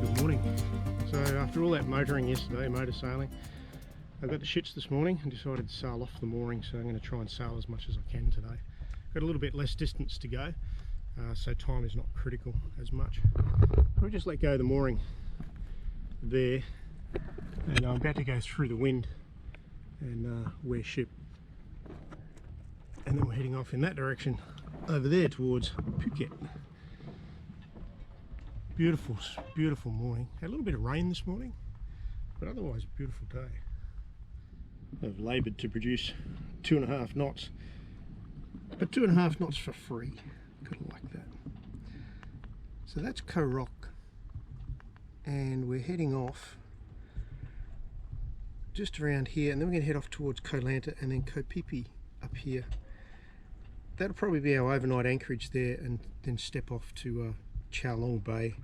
good morning. So after all that motoring yesterday, motor sailing, I got the shits this morning and decided to sail off the mooring, so I'm going to try and sail as much as I can today. Got a little bit less distance to go, so time is not critical as much. I'll just let go of the mooring there, and I'm about to go through the wind and wear ship, and then we're heading off in that direction over there towards Phuket. Beautiful, beautiful morning. Had a little bit of rain this morning, but otherwise a beautiful day. I've laboured to produce 2.5 knots, but 2.5 knots for free. Gotta like that. So that's Kho Rok, and we're heading off just around here, and then we're going to head off towards Koh Lanta and then Ko Phi Phi up here. That'll probably be our overnight anchorage there, and then step off to Chaolong Bay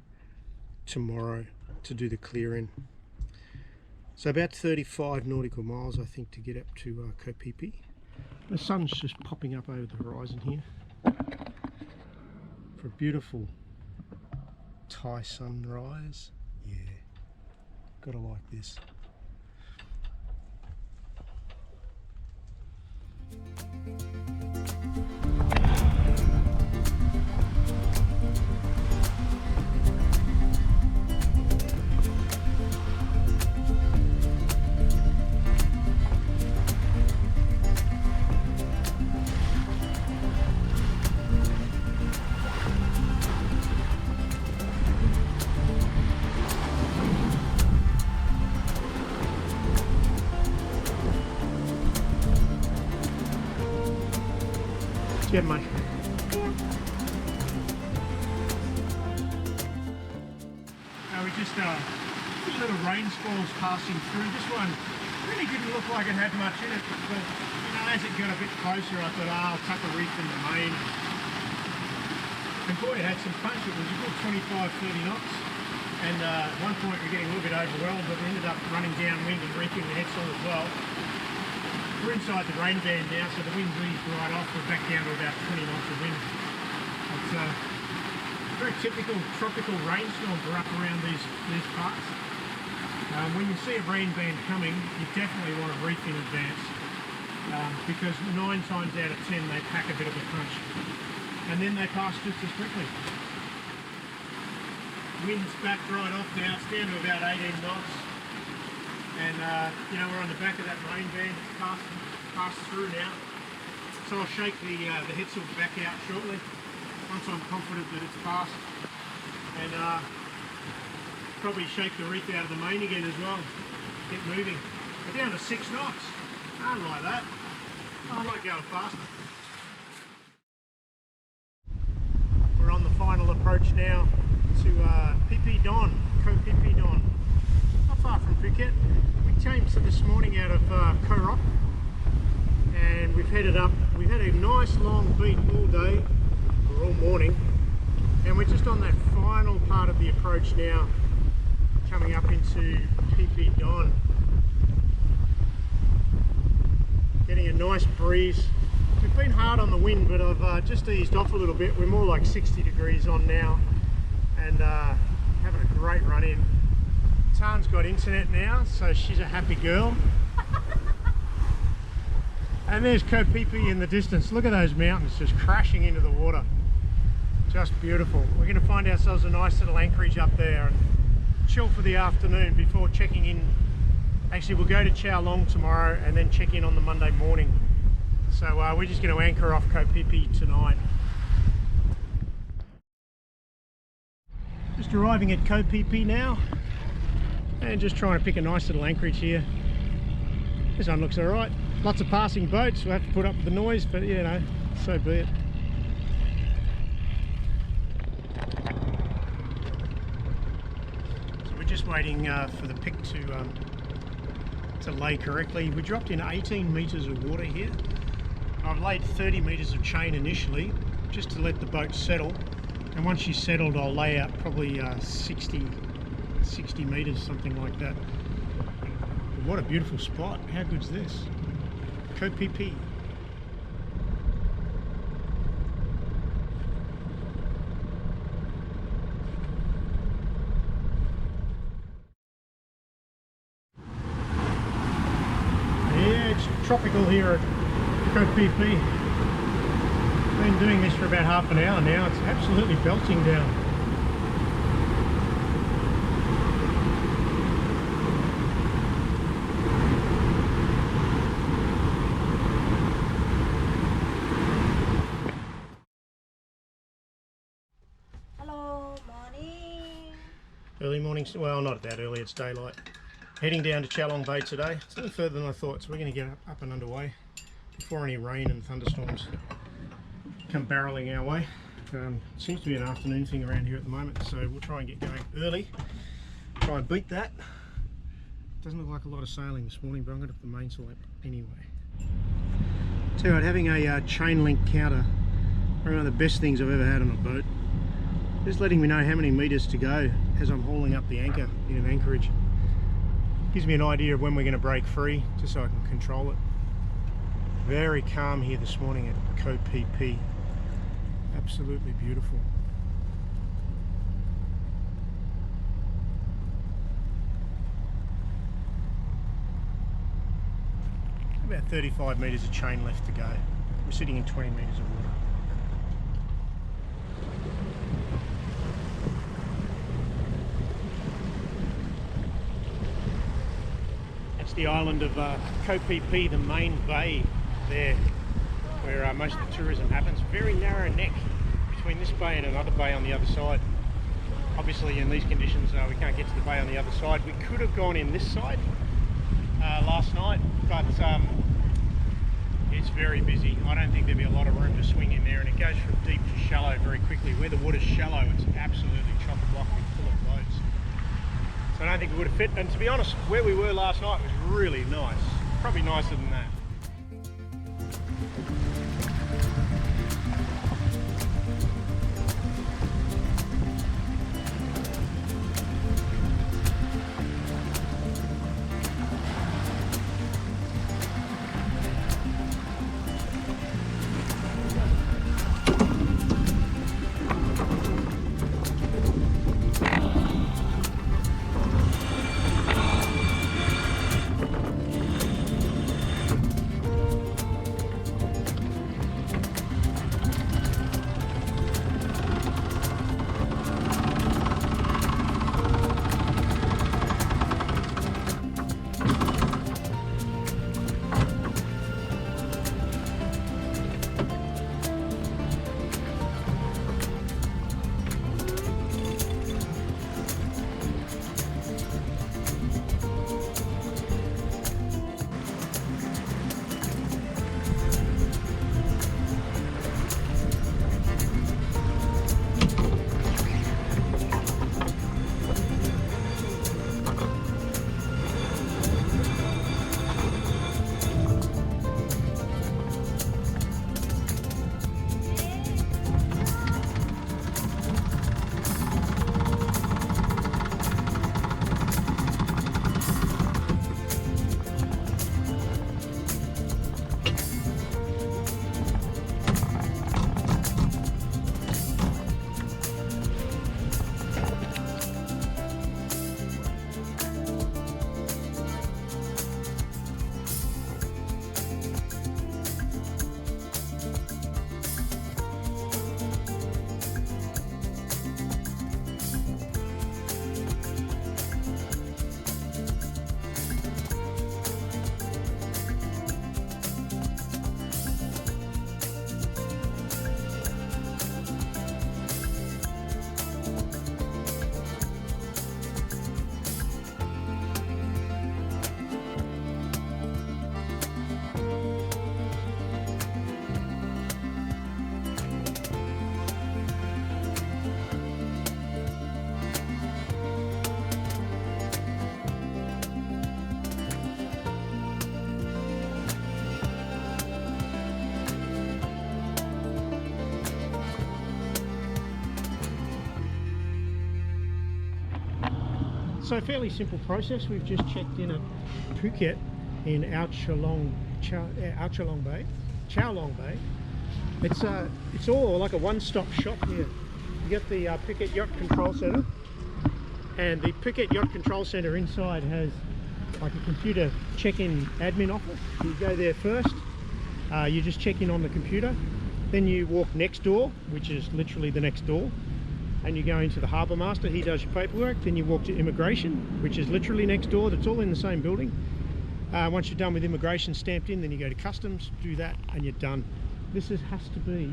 tomorrow to do the clear in. So about 35 nautical miles I think to get up to Ko Phi Phi. The sun's just popping up over the horizon here for a beautiful Thai sunrise. Yeah, gotta like this. Yeah, mate. We just little rain squalls passing through. This one really didn't look like it had much in it, but you know, as it got a bit closer, I thought, I'll tuck a reef in the main. And boy, it had some punch. It was a good 25-30 knots. And at one point we were getting a little bit overwhelmed, but we ended up running downwind and reefing the headsail as well. We're inside the rain band now, so the wind's eased right off. We're back down to about 20 knots of wind. It's very typical tropical rainstorms are up around these parts. When you see a rain band coming, you definitely want to reef in advance, because 9 times out of 10 they pack a bit of a punch, and then they pass just as quickly. Wind's back right off now. It's down to about 18 knots. And you know, we're on the back of that rain band. It's passed through now. So I'll shake the headsail back out shortly once I'm confident that it's passed, and probably shake the reef out of the main again as well. Get moving. We're down to 6 knots. I don't like that. I like going faster. We're on the final approach now to Phi Phi Don, Ko Phi Phi Don. Not far from Phuket. We came to this morning out of Kho Rok, and we've headed up. We've had a nice long beat all day, or all morning, and we're just on that final part of the approach now, coming up into Phi Phi Don. Getting a nice breeze. We've been hard on the wind, but I've just eased off a little bit. We're more like 60 degrees on now, and having a great run in. Tan's got internet now, so she's a happy girl. And there's Ko Phi Phi in the distance. Look at those mountains just crashing into the water. Just beautiful. We're going to find ourselves a nice little anchorage up there and chill for the afternoon before checking in. Actually, we'll go to Chaolong tomorrow and then check in on the Monday morning. So we're just going to anchor off Ko Phi Phi tonight. Just arriving at Ko Phi Phi now, and just trying to pick a nice little anchorage here. This one looks alright. Lots of passing boats, we'll have to put up with the noise, but you know, so be it. So we're just waiting for the pick to lay correctly. We dropped in 18 metres of water here. I've laid 30 metres of chain initially, just to let the boat settle. And once she's settled, I'll lay out probably 60 metres, something like that. But what a beautiful spot. How good's this? Ko Phi Phi. tropical here at Ko Phi Phi. Been doing this for about half an hour now. It's absolutely belting down. Hello, morning. Early morning, well, not that early, it's daylight. Heading down to Chaolong Bay today. It's a little further than I thought, so we're going to get up and underway before any rain and thunderstorms come barreling our way. Seems to be an afternoon thing around here at the moment, so we'll try and get going early. Try and beat that. Doesn't look like a lot of sailing this morning, but I'm going to put the mainsail up anyway. Tell you what, having a chain link counter, probably one of the best things I've ever had on a boat. Just letting me know how many meters to go as I'm hauling up the anchor in an anchorage. Gives me an idea of when we're going to break free, just so I can control it. Very calm here this morning at Ko Phi Phi. Absolutely beautiful. About 35 metres of chain left to go. We're sitting in 20 metres of water. The island of Ko Phi Phi, the main bay there where most of the tourism happens. Very narrow neck between this bay and another bay on the other side. Obviously in these conditions we can't get to the bay on the other side. We could have gone in this side last night, but it's very busy. I don't think there'd be a lot of room to swing in there, and it goes from deep to shallow very quickly. Where the water's shallow, it's absolutely chock-a-block full of boats. So I don't think it would have fit, and to be honest, where we were last night was really nice. Probably nicer than that. So fairly simple process. We've just checked in at Phuket in Ao Chalong Bay, Chaolong Bay. It's all like a one-stop shop here. You get the Phuket Yacht Control Centre, and the Phuket Yacht Control Centre inside has like a computer check-in admin office. You go there first, you just check in on the computer, then you walk next door, which is literally the next door, and you go into the harbour master. He does your paperwork. Then you walk to immigration, which is literally next door. That's all in the same building. Once you're done with immigration, stamped in, then you go to customs, do that, and you're done. This has to be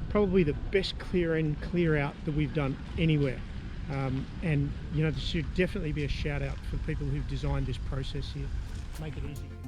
probably the best clear in, clear out that we've done anywhere. And you know, there should definitely be a shout out for the people who've designed this process here. Make it easy.